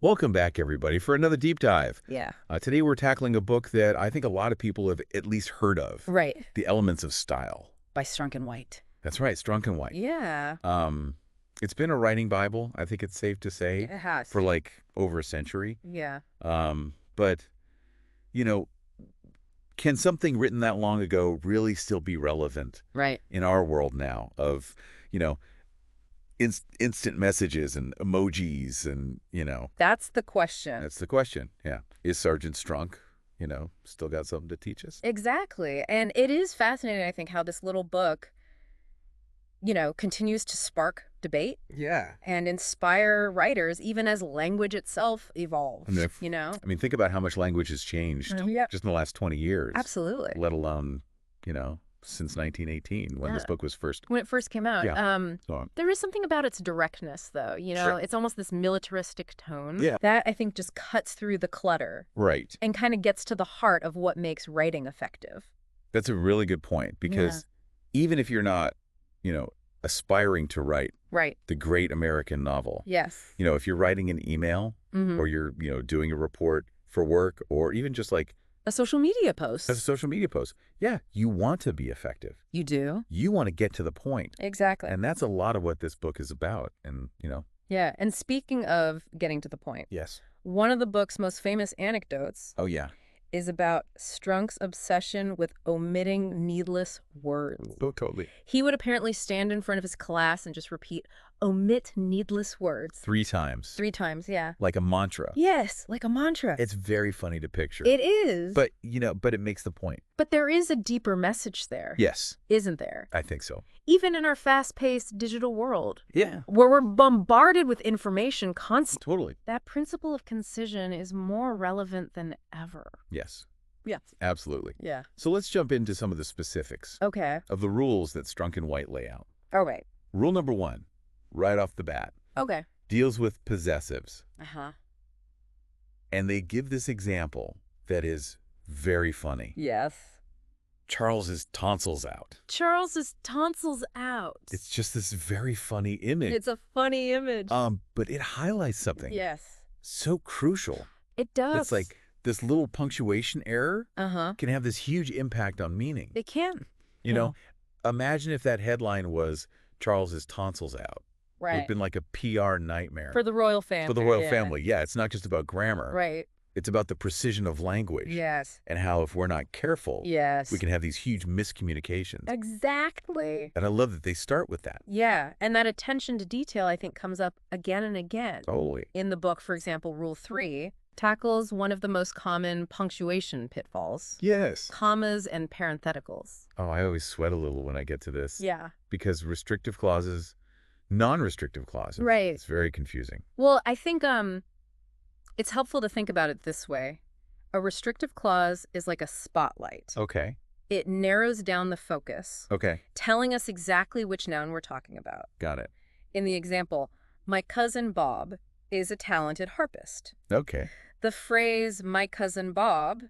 Welcome back, everybody, for another deep dive. Yeah. Today we're tackling a book that I think a lot of people have at least heard of. Right. The Elements of Style. By Strunk and White. That's right, Strunk and White. Yeah. It's been a writing Bible, I think it's safe to say, It has. for like over a century. Yeah. But, you know, can something written that long ago really still be relevant Right. in our world now of, instant messages and emojis and, That's the question. That's the question, yeah. Is Sergeant Strunk, still got something to teach us? Exactly. And it is fascinating, I think, how this little book, continues to spark debate. Yeah. And inspire writers, even as language itself evolves, I mean, think about how much language has changed just in the last 20 years. Absolutely. Let alone, since 1918 when this book was first. When it first came out. Yeah. There is something about its directness, though. Sure. It's almost this militaristic tone. Yeah. That, I think, just cuts through the clutter. Right. And kind of gets to the heart of what makes writing effective. That's a really good point because even if you're not, aspiring to write the great American novel. Yes. If you're writing an email or you're, doing a report for work or even just like a social media post. A social media post. Yeah, you want to be effective. You do. You want to get to the point. Exactly. And that's a lot of what this book is about. And, Yeah. And speaking of getting to the point. Yes. One of the book's most famous anecdotes. Oh, yeah. Is about Strunk's obsession with omitting needless words. Oh, totally. He would apparently stand in front of his class and just repeat, omit needless words. 3 times. 3 times, yeah. Like a mantra. Yes, like a mantra. It's very funny to picture. It is. But, but it makes the point. But there is a deeper message there. Yes. Isn't there? I think so. Even in our fast-paced digital world. Yeah. Where we're bombarded with information constantly. Totally. That principle of concision is more relevant than ever. Yes. Yeah. Absolutely. Yeah. So let's jump into some of the specifics. Okay. Of the rules that Strunk and White lay out. All right. Rule number 1, right off the bat. Okay. Deals with possessives. Uh-huh. And they give this example that is very funny. Yes. Charles's tonsils out. Charles's tonsils out. It's just this very funny image. It's a funny image. But it highlights something. Yes. So crucial. It does. It's like this little punctuation error can have this huge impact on meaning. It can. Imagine if that headline was Charles's tonsils out. Right. It would have been like a PR nightmare. For the royal family. For the royal family. Yeah, it's not just about grammar. Right. It's about the precision of language. Yes. And how if we're not careful, yes, we can have these huge miscommunications. Exactly. And I love that they start with that. Yeah. And that attention to detail, I think, comes up again and again. Totally. In the book, for example, Rule 3 tackles one of the most common punctuation pitfalls. Yes. Commas and parentheticals. Oh, I always sweat a little when I get to this. Yeah. Because restrictive clauses, non-restrictive clauses. Right. It's very confusing. Well, I think it's helpful to think about it this way. A restrictive clause is like a spotlight. Okay. It narrows down the focus. Okay. Telling us exactly which noun we're talking about. Got it. In the example, my cousin Bob is a talented harpist. Okay. The phrase, my cousin Bob,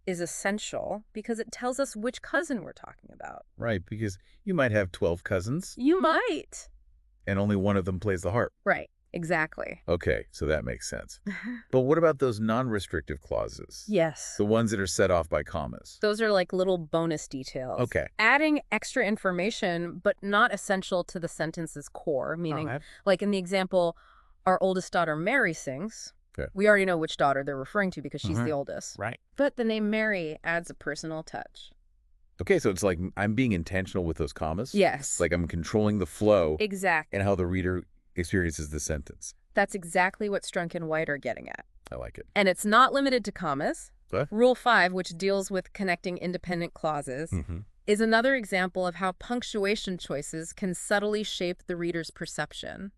is essential because it tells us which cousin we're talking about. Right, because you might have 12 cousins. You might. And only one of them plays the harp. Right, exactly. Okay, so that makes sense. But what about those non-restrictive clauses? Yes. The ones that are set off by commas? Those are like little bonus details. Okay. Adding extra information, but not essential to the sentence's core, meaning, like in the example, our oldest daughter Mary sings. Okay. We already know which daughter they're referring to because she's the oldest. Right. But the name Mary adds a personal touch. Okay, so it's like I'm being intentional with those commas? Yes. Like I'm controlling the flow. Exactly. And how the reader experiences the sentence. That's exactly what Strunk and White are getting at. I like it. And it's not limited to commas. What? Rule 5, which deals with connecting independent clauses, is another example of how punctuation choices can subtly shape the reader's perception.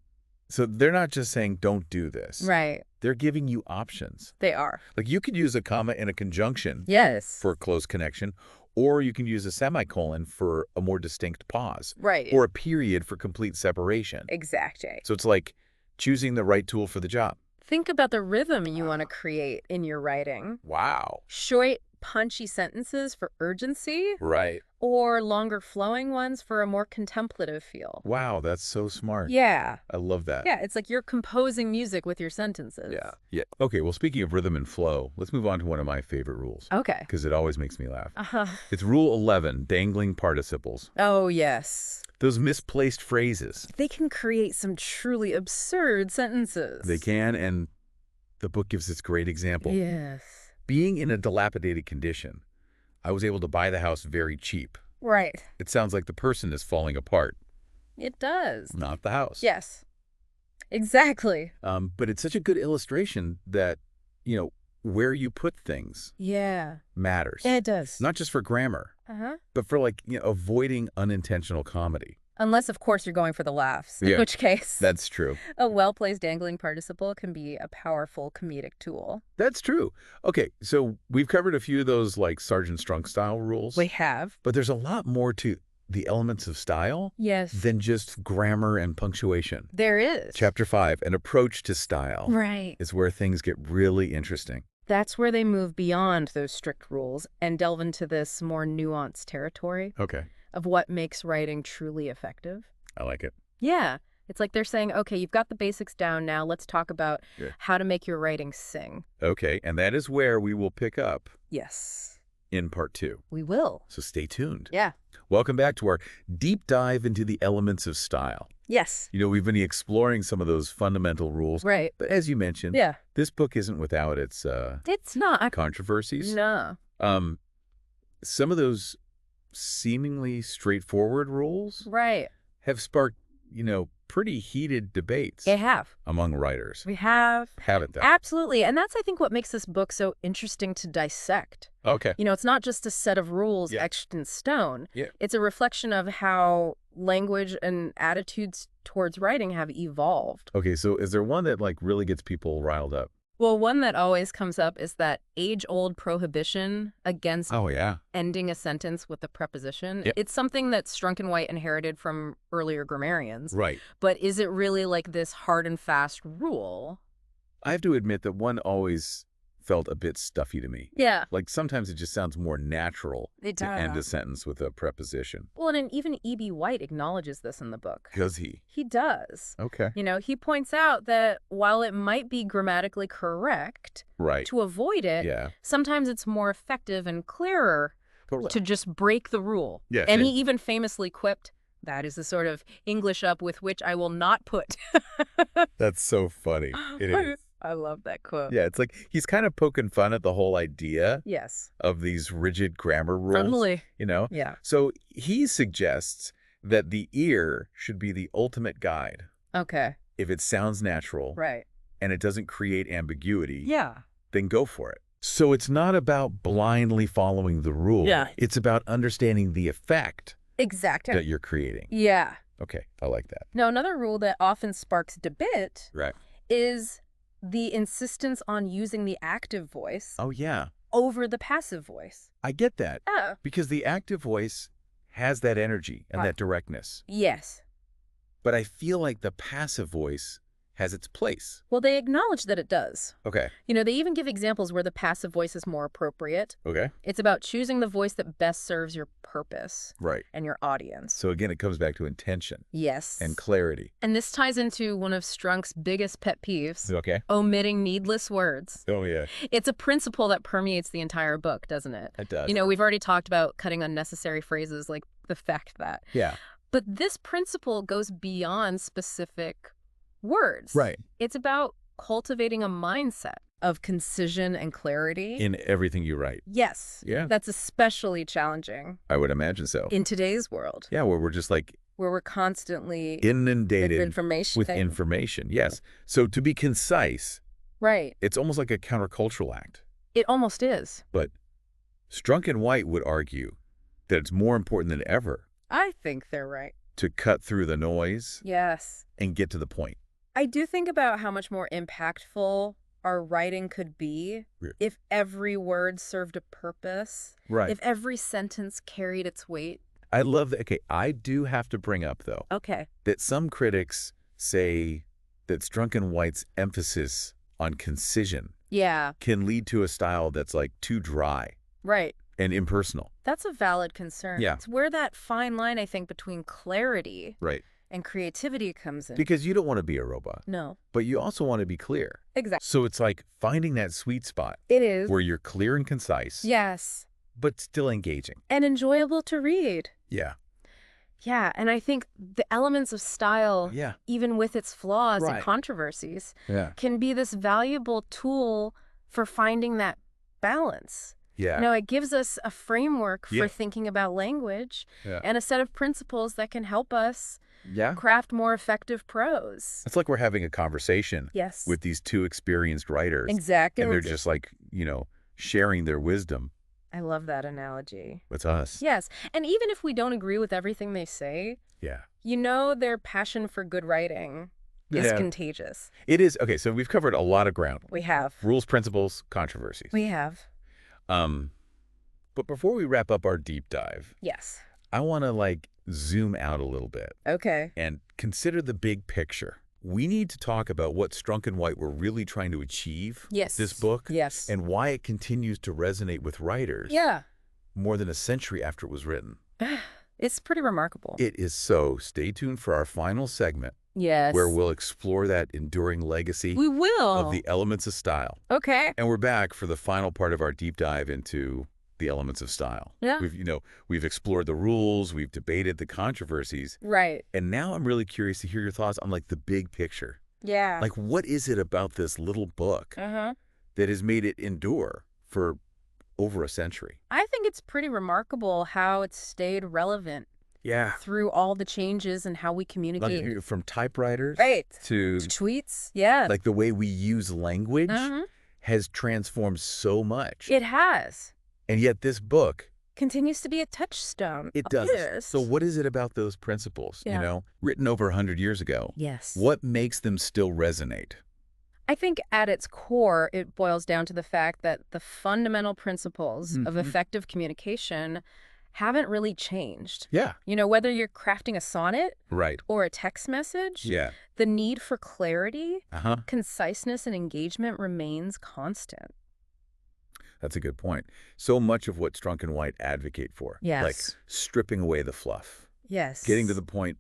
So they're not just saying, don't do this. Right. They're giving you options. They are. Like you could use a comma in a conjunction. Yes. For a close connection. Or you can use a semicolon for a more distinct pause. Right. Or a period for complete separation. Exactly. So it's like choosing the right tool for the job. Think about the rhythm you want to create in your writing. Wow. Short, punchy sentences for urgency. Right. Or longer flowing ones for a more contemplative feel. Wow, that's so smart. Yeah. I love that. Yeah, it's like you're composing music with your sentences. Yeah. Okay, well, speaking of rhythm and flow, let's move on to one of my favorite rules. Okay. Because it always makes me laugh. It's Rule 11, dangling participles. Oh, yes. Those misplaced phrases. They can create some truly absurd sentences. They can, and the book gives this great example. Yes. Being in a dilapidated condition, I was able to buy the house very cheap. Right. It sounds like the person is falling apart. It does. Not the house. Yes. Exactly. But it's such a good illustration that, where you put things matters. Yeah, it does. Not just for grammar, but for avoiding unintentional comedy. Unless, of course, you're going for the laughs, in which case That's true. a well-placed dangling participle can be a powerful comedic tool. That's true. Okay, so we've covered a few of those Sergeant Strunk style rules. We have. But there's a lot more to the elements of style than just grammar and punctuation. There is. Chapter 5, an approach to style. Right. Is where things get really interesting. That's where they move beyond those strict rules and delve into this more nuanced territory. Okay. Of what makes writing truly effective. I like it. Yeah. It's like they're saying, okay, you've got the basics down now. Let's talk about how to make your writing sing. Okay, and that is where we will pick up. Yes. In part 2. We will. So stay tuned. Yeah. Welcome back to our deep dive into the elements of style. Yes. We've been exploring some of those fundamental rules. Right. But as you mentioned, this book isn't without its it's not controversies. No. Some of those seemingly straightforward rules have sparked, pretty heated debates. They have. Among writers. We have. Haven't they? Absolutely. And that's, I think, what makes this book so interesting to dissect. Okay. It's not just a set of rules etched in stone. Yeah. It's a reflection of how language and attitudes towards writing have evolved. Okay, so is there one that really gets people riled up? Well, one that always comes up is that age-old prohibition against ending a sentence with a preposition. Yep. It's something that Strunk and White inherited from earlier grammarians. Right. But is it really this hard and fast rule? I have to admit that one always felt a bit stuffy to me. Yeah. Sometimes it just sounds more natural to end a sentence with a preposition. Well, and even E.B. White acknowledges this in the book. Does he? He does. Okay. He points out that while it might be grammatically correct to avoid it, sometimes it's more effective and clearer to just break the rule. Yeah. And he even famously quipped, "That is the sort of English up with which I will not put." That's so funny. It is. I love that quote. Yeah, it's he's kind of poking fun at the whole idea of these rigid grammar rules. Totally. Yeah. So he suggests that the ear should be the ultimate guide. Okay. If it sounds natural. Right. And it doesn't create ambiguity. Yeah. Then go for it. So it's not about blindly following the rule. Yeah. It's about understanding the effect exactly that you're creating. Yeah. Okay, I like that. Now, another rule that often sparks debate is the insistence on using the active voice over the passive voice. I get that. Oh. Because the active voice has that energy and that directness. Yes. But I feel like the passive voice has its place. Well, they acknowledge that it does. Okay. They even give examples where the passive voice is more appropriate. Okay. It's about choosing the voice that best serves your purpose. Right. And your audience. So again, it comes back to intention. Yes. And clarity. And this ties into one of Strunk's biggest pet peeves. Okay. Omitting needless words. Oh, yeah. It's a principle that permeates the entire book, doesn't it? It does. We've already talked about cutting unnecessary phrases, like the fact that. Yeah. But this principle goes beyond specific words. Right. It's about cultivating a mindset of concision and clarity. In everything you write. Yes. Yeah. That's especially challenging. I would imagine so. In today's world. Yeah, where we're just where we're constantly inundated with information. Yes. So to be concise. Right. It's almost like a countercultural act. It almost is. But Strunk and White would argue that it's more important than ever. I think they're right. To cut through the noise. Yes. And get to the point. I do think about how much more impactful our writing could be if every word served a purpose. Right. If every sentence carried its weight. I love that. Okay, I do have to bring up, though, that some critics say that Strunk and White's emphasis on concision can lead to a style that's too dry. Right. And impersonal. That's a valid concern. Yeah. It's where that fine line, I think, between clarity right. and creativity comes in. Because you don't want to be a robot. No. But you also want to be clear. Exactly. So it's like finding that sweet spot. It is. Where you're clear and concise. Yes. But still engaging. And enjoyable to read. Yeah. Yeah, and I think the elements of style, even with its flaws and controversies, can be this valuable tool for finding that balance. Yeah. You know, it gives us a framework for thinking about language and a set of principles that can help us craft more effective prose. It's like we're having a conversation with these two experienced writers. Exactly. And they're just like, sharing their wisdom. I love that analogy. With us. Yes. And even if we don't agree with everything they say, their passion for good writing is contagious. It is. Okay, so we've covered a lot of ground. We have. Rules, principles, controversies. We have. But before we wrap up our deep dive, I want to zoom out a little bit. Okay. And consider the big picture. We need to talk about what Strunk and White were really trying to achieve this book. Yes. And why it continues to resonate with writers. Yeah. More than a century after it was written. It's pretty remarkable. It is so. Stay tuned for our final segment. Yes. Where we'll explore that enduring legacy. We will. Of the elements of style. Okay. And we're back for the final part of our deep dive into the elements of style. Yeah. We've explored the rules, we've debated the controversies. Right. And now I'm really curious to hear your thoughts on the big picture. Yeah. What is it about this little book that has made it endure for over a century? I think it's pretty remarkable how it's stayed relevant. Yeah. Through all the changes and how we communicate. From typewriters to tweets. Yeah. The way we use language has transformed so much. It has. And yet this book continues to be a touchstone. It does. So what is it about those principles, written over 100 years ago? Yes. What makes them still resonate? I think at its core, it boils down to the fact that the fundamental principles of effective communication haven't really changed. Yeah. Whether you're crafting a sonnet or a text message, the need for clarity, conciseness, and engagement remains constant. That's a good point. So much of what Strunk and White advocate for. Yes. Stripping away the fluff. Yes. Getting to the point,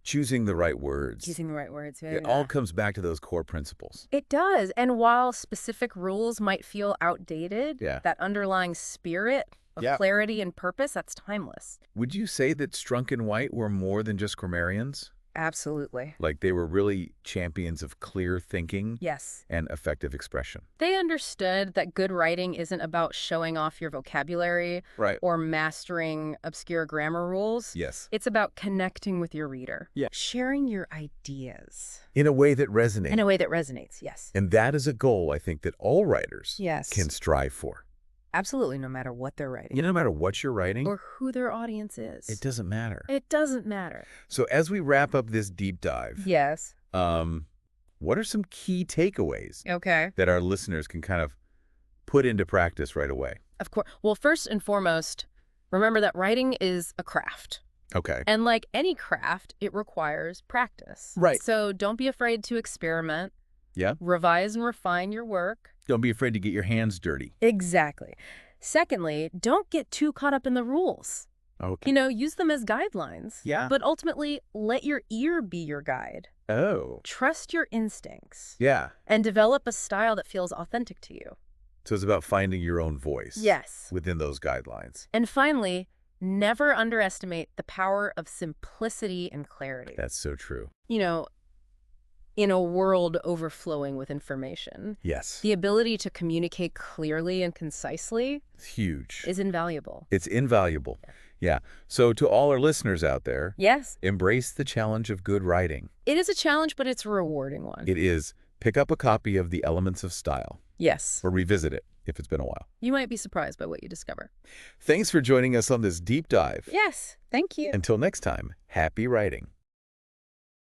choosing the right words. Choosing the right words. Yeah, it all comes back to those core principles. It does. And while specific rules might feel outdated, that underlying spirit of clarity and purpose, that's timeless. Would you say that Strunk and White were more than just grammarians? Absolutely. They were really champions of clear thinking and effective expression. They understood that good writing isn't about showing off your vocabulary or mastering obscure grammar rules. Yes. It's about connecting with your reader. Sharing your ideas. In a way that resonates. In a way that resonates, yes. And that is a goal, I think, that all writers can strive for. Absolutely, no matter what they're writing. No matter what you're writing. Or who their audience is. It doesn't matter. It doesn't matter. So as we wrap up this deep dive. Yes. What are some key takeaways that our listeners can kind of put into practice right away? Of course. Well, first and foremost, remember that writing is a craft. Okay. And like any craft, it requires practice. Right. So don't be afraid to experiment. Yeah. Revise and refine your work. Don't be afraid to get your hands dirty. Exactly. Secondly, don't get too caught up in the rules. Okay. Use them as guidelines. Yeah. But ultimately, let your ear be your guide. Oh. Trust your instincts. Yeah. And develop a style that feels authentic to you. So it's about finding your own voice. Yes. Within those guidelines. And finally, never underestimate the power of simplicity and clarity. That's so true. In a world overflowing with information. Yes. The ability to communicate clearly and concisely it's huge. Is invaluable. It's invaluable. Yeah. So to all our listeners out there, embrace the challenge of good writing. It is a challenge, but it's a rewarding one. It is. Pick up a copy of The Elements of Style. Yes. Or revisit it if it's been a while. You might be surprised by what you discover. Thanks for joining us on this deep dive. Yes. Thank you. Until next time, happy writing.